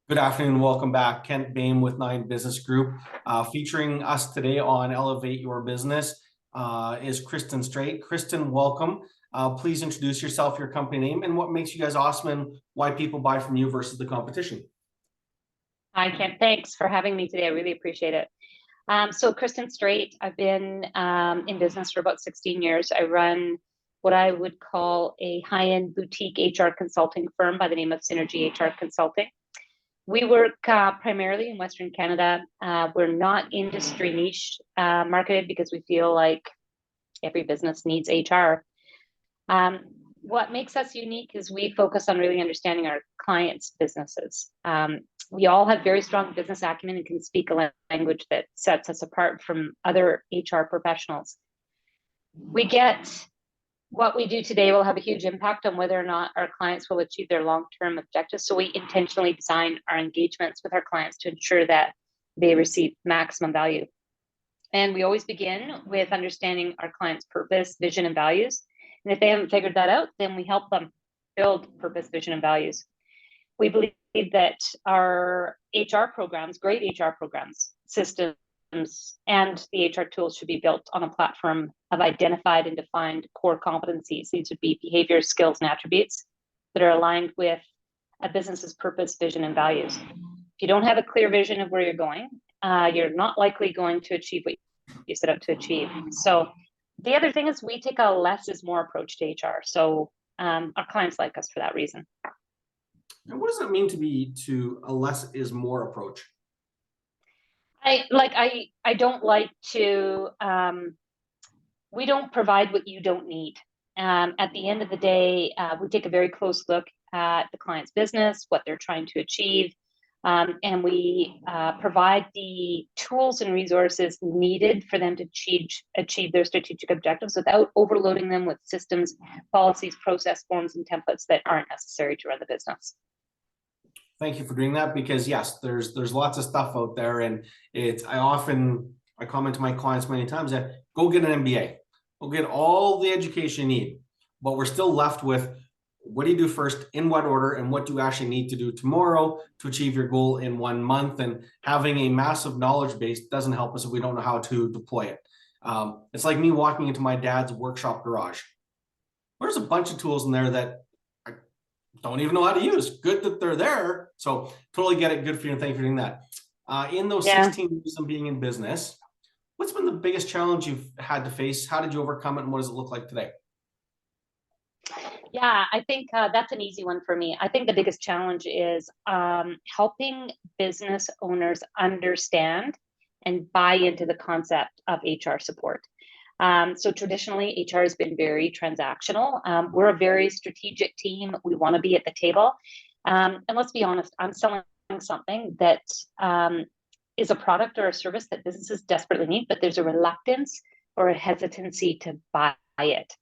Good afternoon. Welcome back. Kent Bain with Nine Business Group. Featuring us today on Elevate Your Business is Kristan Straight. Kristan, welcome. Please introduce yourself, your company name, and what makes you guys awesome and why people buy from you versus the competition. Hi, Kent. Thanks for having me today. I really appreciate it. So Kristan Straight, I've been in business for about 16 years. I run what I would call a high-end boutique HR consulting firm by the name of Synergy HR Consulting. We work primarily in Western Canada. We're not industry niche marketed because we feel like every business needs HR. What makes us unique is we focus on really understanding our clients' businesses. We all have very strong business acumen and can speak a language that sets us apart from other HR professionals. We get what we do today will have a huge impact on whether or not our clients will achieve their long-term objectives. So we intentionally design our engagements with our clients to ensure that they receive maximum value. And we always begin with understanding our clients' purpose, vision, and values. And if they haven't figured that out, then we help them build purpose, vision, and values. We believe that our HR programs, great HR programs, systems, and the HR tools should be built on a platform of identified and defined core competencies. These would be behaviors, skills, and attributes that are aligned with a business's purpose, vision, and values. If you don't have a clear vision of where you're going, you're not likely going to achieve what you set out to achieve. So the other thing is we take a less is more approach to HR. So our clients like us for that reason. And what does it mean to be a less is more approach? I don't like to, we don't provide what you don't need. At the end of the day, we take a very close look at the client's business, what they're trying to achieve, and we provide the tools and resources needed for them to achieve their strategic objectives without overloading them with systems, policies, process forms, and templates that aren't necessary to run the business. Thank you for doing that, because yes, there's lots of stuff out there, and I comment to my clients many times that go get an MBA, go get all the education you need, but we're still left with what do you do first, in what order, and what do you actually need to do tomorrow to achieve your goal in 1 month. And having a massive knowledge base doesn't help us if we don't know how to deploy it. It's like me walking into my dad's workshop garage. There's a bunch of tools in there that don't even know how to use. Good that they're there. So totally get it. Good for you. And thank you for doing that. In those 16 years of being in business, what's been the biggest challenge you've had to face? How did you overcome it? And what does it look like today? Yeah, I think that's an easy one for me. I think the biggest challenge is helping business owners understand and buy into the concept of HR support. So traditionally, HR has been very transactional. We're a very strategic team. We want to be at the table. And let's be honest, I'm selling something that is a product or a service that businesses desperately need, but there's a reluctance or a hesitancy to buy it.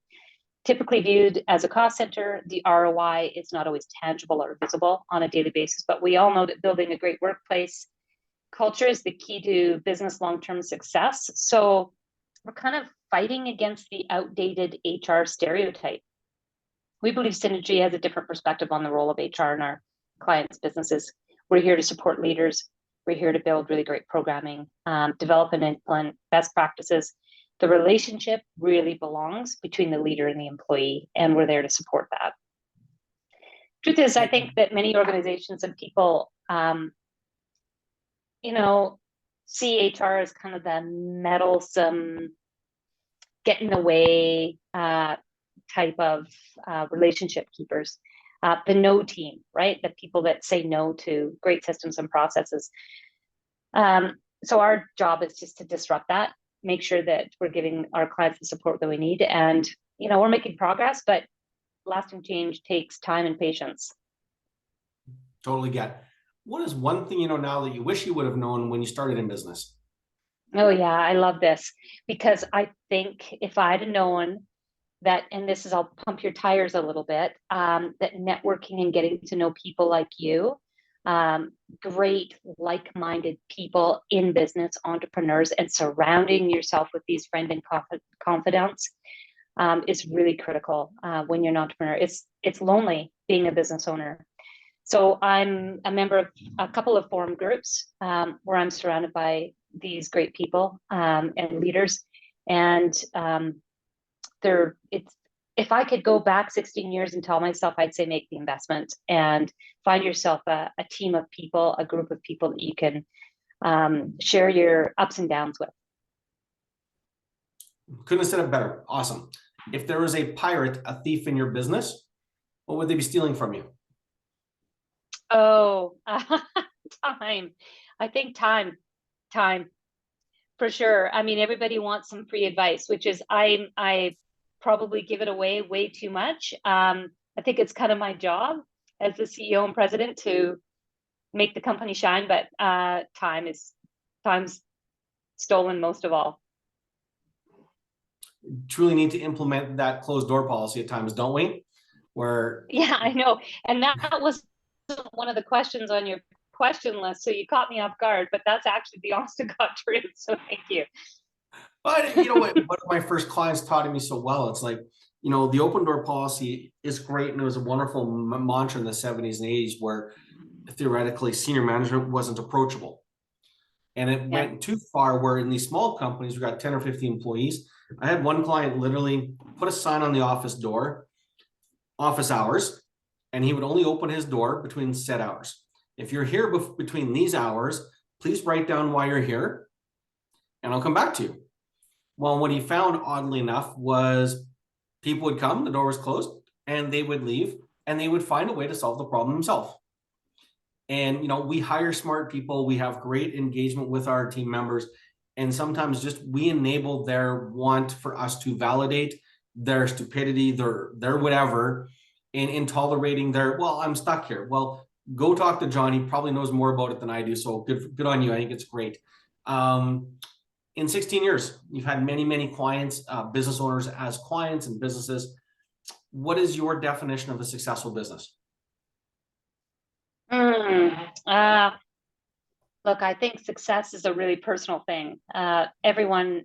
Typically viewed as a cost center, the ROI is not always tangible or visible on a daily basis, but we all know that building a great workplace culture is the key to business long-term success. So we're kind of fighting against the outdated HR stereotype. We believe Synergy has a different perspective on the role of HR in our clients' businesses. We're here to support leaders. We're here to build really great programming, develop and implement best practices. The relationship really belongs between the leader and the employee, and we're there to support that. Truth is, I think that many organizations and people, see HR as kind of the meddlesome, get in the way type of relationship keepers. The no team, right? The people that say no to great systems and processes. So our job is just to disrupt that, make sure that we're giving our clients the support that we need. And, we're making progress, but lasting change takes time and patience. Totally get. What is one thing you know now that you wish you would have known when you started in business? Oh yeah, I love this, because I think if I'd have known that, and this is, I'll pump your tires a little bit, that networking and getting to know people like you, great like-minded people in business, entrepreneurs, and surrounding yourself with these friends and confidants is really critical when you're an entrepreneur. It's lonely being a business owner. So I'm a member of a couple of forum groups where I'm surrounded by these great people and leaders. And if I could go back 16 years and tell myself, I'd say make the investment and find yourself a team of people, a group of people that you can share your ups and downs with. Couldn't have said it better. Awesome. If there was a pirate, a thief in your business, what would they be stealing from you? Oh, time. I think time for sure. I mean, everybody wants some free advice, which is I probably give it away way too much. I think it's kind of my job as the CEO and president to make the company shine, but time's stolen most of all. Truly need to implement that closed door policy at times, don't we? Where Yeah, I know. And that was one of the questions on your question list. So you caught me off guard, but that's actually the honest to God truth. So thank you. But you know what? One of my first clients taught me so well. It's like, you know, the open door policy is great, and it was a wonderful mantra in the 70s and 80s where theoretically senior management wasn't approachable. And it went too far where in these small companies, we got 10 or 15 employees. I had one client literally put a sign on the office door, office hours, and he would only open his door between set hours. If you're here between these hours, please write down why you're here, and I'll come back to you. Well, what he found, oddly enough, was people would come, the door was closed, and they would leave, and they would find a way to solve the problem themselves. And, you know, we hire smart people. We have great engagement with our team members. And sometimes just we enable their want for us to validate their stupidity, their whatever, and in tolerating their, well, I'm stuck here. Well, go talk to John. He probably knows more about it than I do. So good on you. I think it's great. In 16 years, you've had many, many clients, business owners as clients and businesses. What is your definition of a successful business? Look, I think success is a really personal thing. Everyone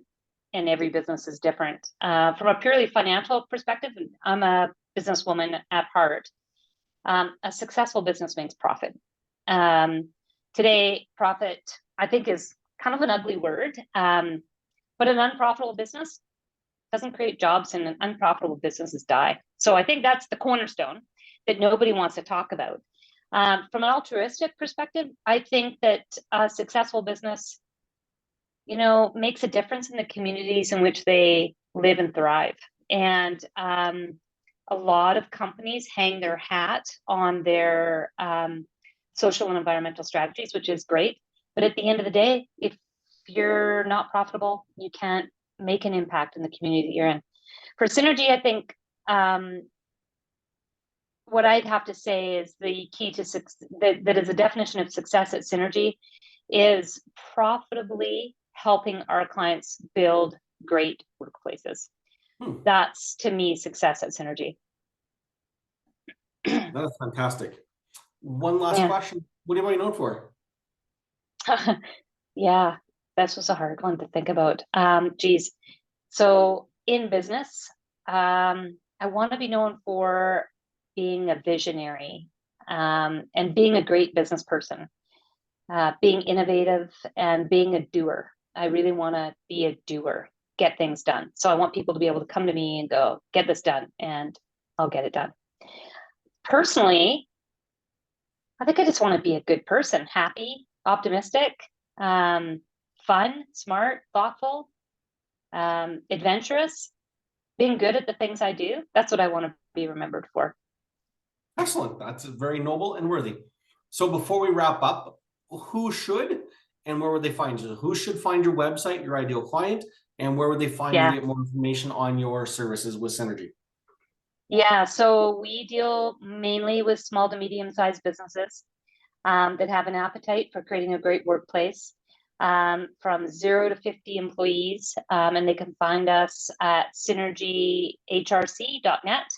in every business is different. From a purely financial perspective, I'm a businesswoman at heart. A successful business means profit. Today, profit, I think, is kind of an ugly word, but an unprofitable business doesn't create jobs, and unprofitable businesses die. So I think that's the cornerstone that nobody wants to talk about. From an altruistic perspective, I think that a successful business, you know, makes a difference in the communities in which they live and thrive. And a lot of companies hang their hat on their social and environmental strategies, which is great. But at the end of the day, if you're not profitable, you can't make an impact in the community that you're in. For Synergy, I think what I'd have to say is the key to success, that is a definition of success at Synergy, is profitably helping our clients build great workplaces. That's, to me, success at Synergy. That's fantastic. One last question. What am I known for? Yeah, this was a hard one to think about. Geez. So in business, I want to be known for being a visionary and being a great business person, being innovative and being a doer. I really want to be a doer, get things done. So I want people to be able to come to me and go, get this done, and I'll get it done. Personally, I think I just want to be a good person, happy, optimistic, fun, smart, thoughtful, adventurous, being good at the things I do. That's what I want to be remembered for. Excellent. That's very noble and worthy. So before we wrap up, who should and where would they find you? Who should find your website, your ideal client, and where would they find you to get more information on your services with Synergy? Yeah, so we deal mainly with small to medium-sized businesses that have an appetite for creating a great workplace, from 0 to 50 employees, and they can find us at synergyhrc.net.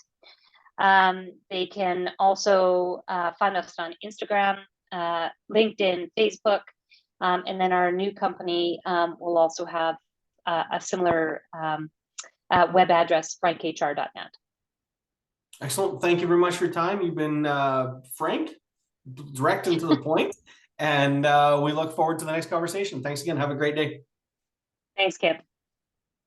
They can also find us on Instagram, LinkedIn, Facebook, and then our new company will also have a similar web address, frankhr.net. Excellent. Thank you very much for your time. You've been frank, direct and to the point. And we look forward to the next conversation. Thanks again. Have a great day. Thanks, Kip.